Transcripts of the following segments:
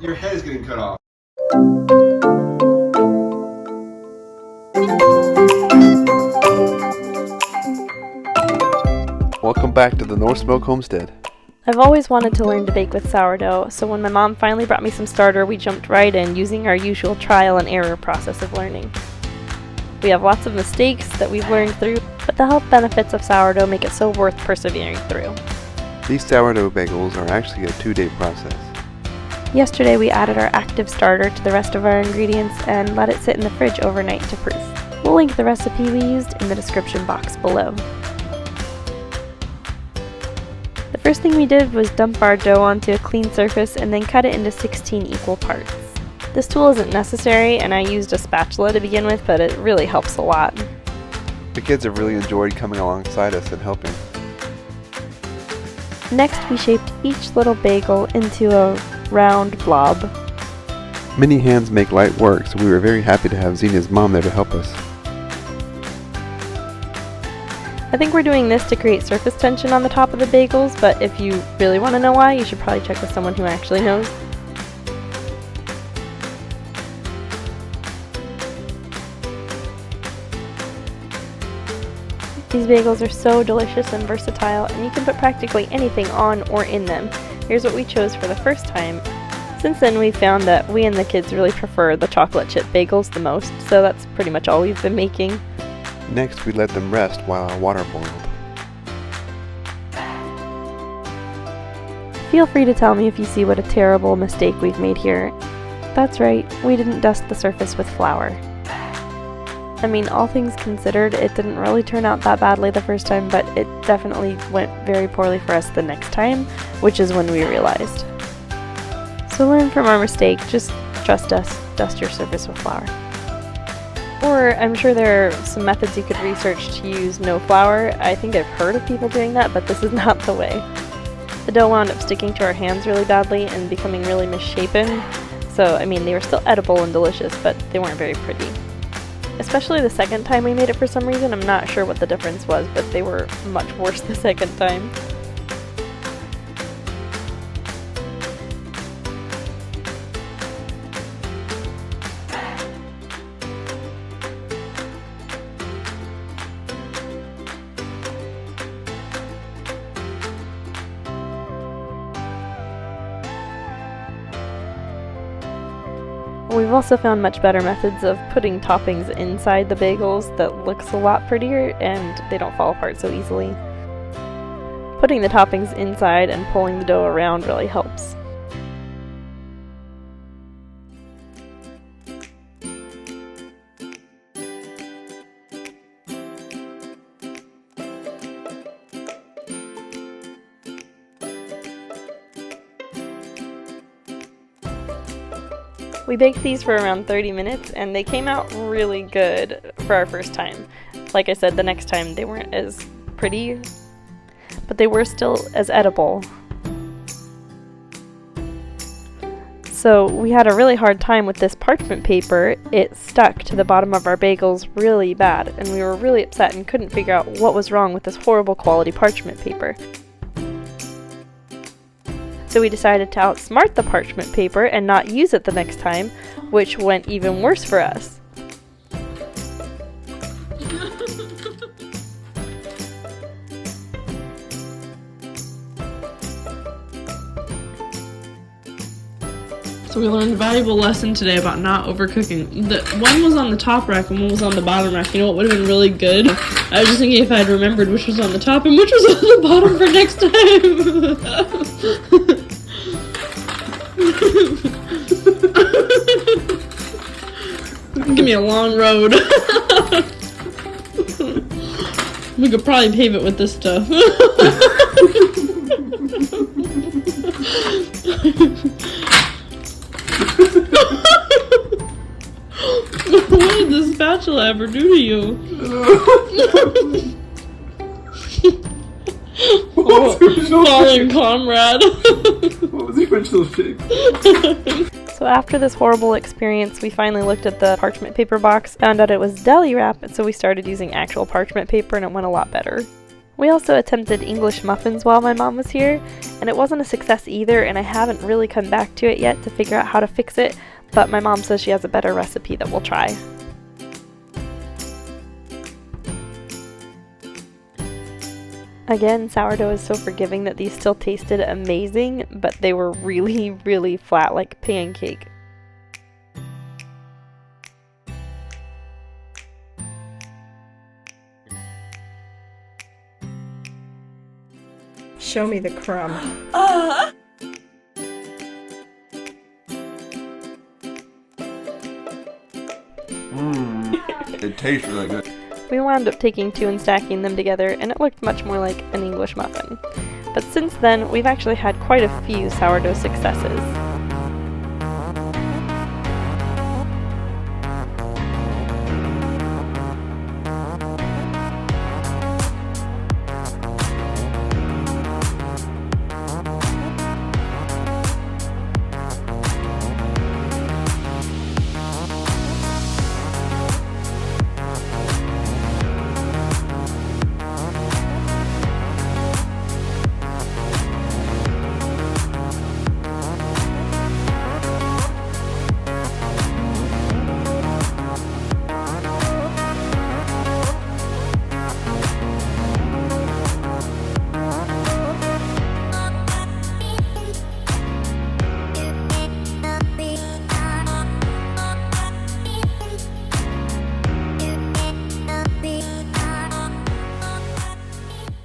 Your head is getting cut off. Welcome back to the North Smoke Homestead. I've always wanted to learn to bake with sourdough, so when my mom finally brought me some starter, we jumped right in using our usual trial and error process of learning. We have lots of mistakes that we've learned through, but the health benefits of sourdough make it so worth persevering through. These sourdough bagels are actually a 2-day process. Yesterday we added our active starter to the rest of our ingredients and let it sit in the fridge overnight to proof. We'll link the recipe we used in the description box below. The first thing we did was dump our dough onto a clean surface and then cut it into 16 equal parts. This tool isn't necessary and I used a spatula to begin with, but it really helps a lot. The kids have really enjoyed coming alongside us and helping. Next we shaped each little bagel into a round blob. Many hands make light work, so we were very happy to have Zena's mom there to help us. I think we're doing this to create surface tension on the top of the bagels, but if you really want to know why, you should probably check with someone who actually knows. These bagels are so delicious and versatile, and you can put practically anything on or in them. Here's what we chose for the first time. Since then, we found that we and the kids really prefer the chocolate chip bagels the most, so that's pretty much all we've been making. Next, we let them rest while our water boiled. Feel free to tell me if you see what a terrible mistake we've made here. That's right, we didn't dust the surface with flour. I mean, all things considered, it didn't really turn out that badly the first time, but it definitely went very poorly for us the next time, which is when we realized. So learn from our mistake, just trust us, dust your surface with flour. Or I'm sure there are some methods you could research to use no flour. I think I've heard of people doing that, but this is not the way. The dough wound up sticking to our hands really badly and becoming really misshapen. So, I mean, they were still edible and delicious, but they weren't very pretty. Especially the second time we made it for some reason. I'm not sure what the difference was, but they were much worse the second time. We've also found much better methods of putting toppings inside the bagels that looks a lot prettier and they don't fall apart so easily. Putting the toppings inside and pulling the dough around really helps. We baked these for around 30 minutes and they came out really good for our first time. Like I said, the next time they weren't as pretty, but they were still as edible. So we had a really hard time with this parchment paper. It stuck to the bottom of our bagels really bad and we were really upset and couldn't figure out what was wrong with this horrible quality parchment paper. So we decided to outsmart the parchment paper and not use it the next time, which went even worse for us. So we learned a valuable lesson today about not overcooking. One was on the top rack and one was on the bottom rack. You know what would have been really good? I was just thinking if I had remembered which was on the top and which was on the bottom for next time. Give me a long road. We could probably pave it with this stuff. What did the spatula ever do to you? Fallen comrade. What was the original shape? So after this horrible experience, we finally looked at the parchment paper box, found out it was deli wrap, so we started using actual parchment paper and it went a lot better. We also attempted English muffins while my mom was here, and it wasn't a success either, and I haven't really come back to it yet to figure out how to fix it, but my mom says she has a better recipe that we'll try. Again, sourdough is so forgiving that these still tasted amazing, but they were really, really flat like pancake. Show me the crumb. It tastes really good. We wound up taking two and stacking them together, and it looked much more like an English muffin. But since then, we've actually had quite a few sourdough successes.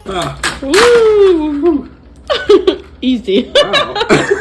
Ah, Woo! Easy. wow.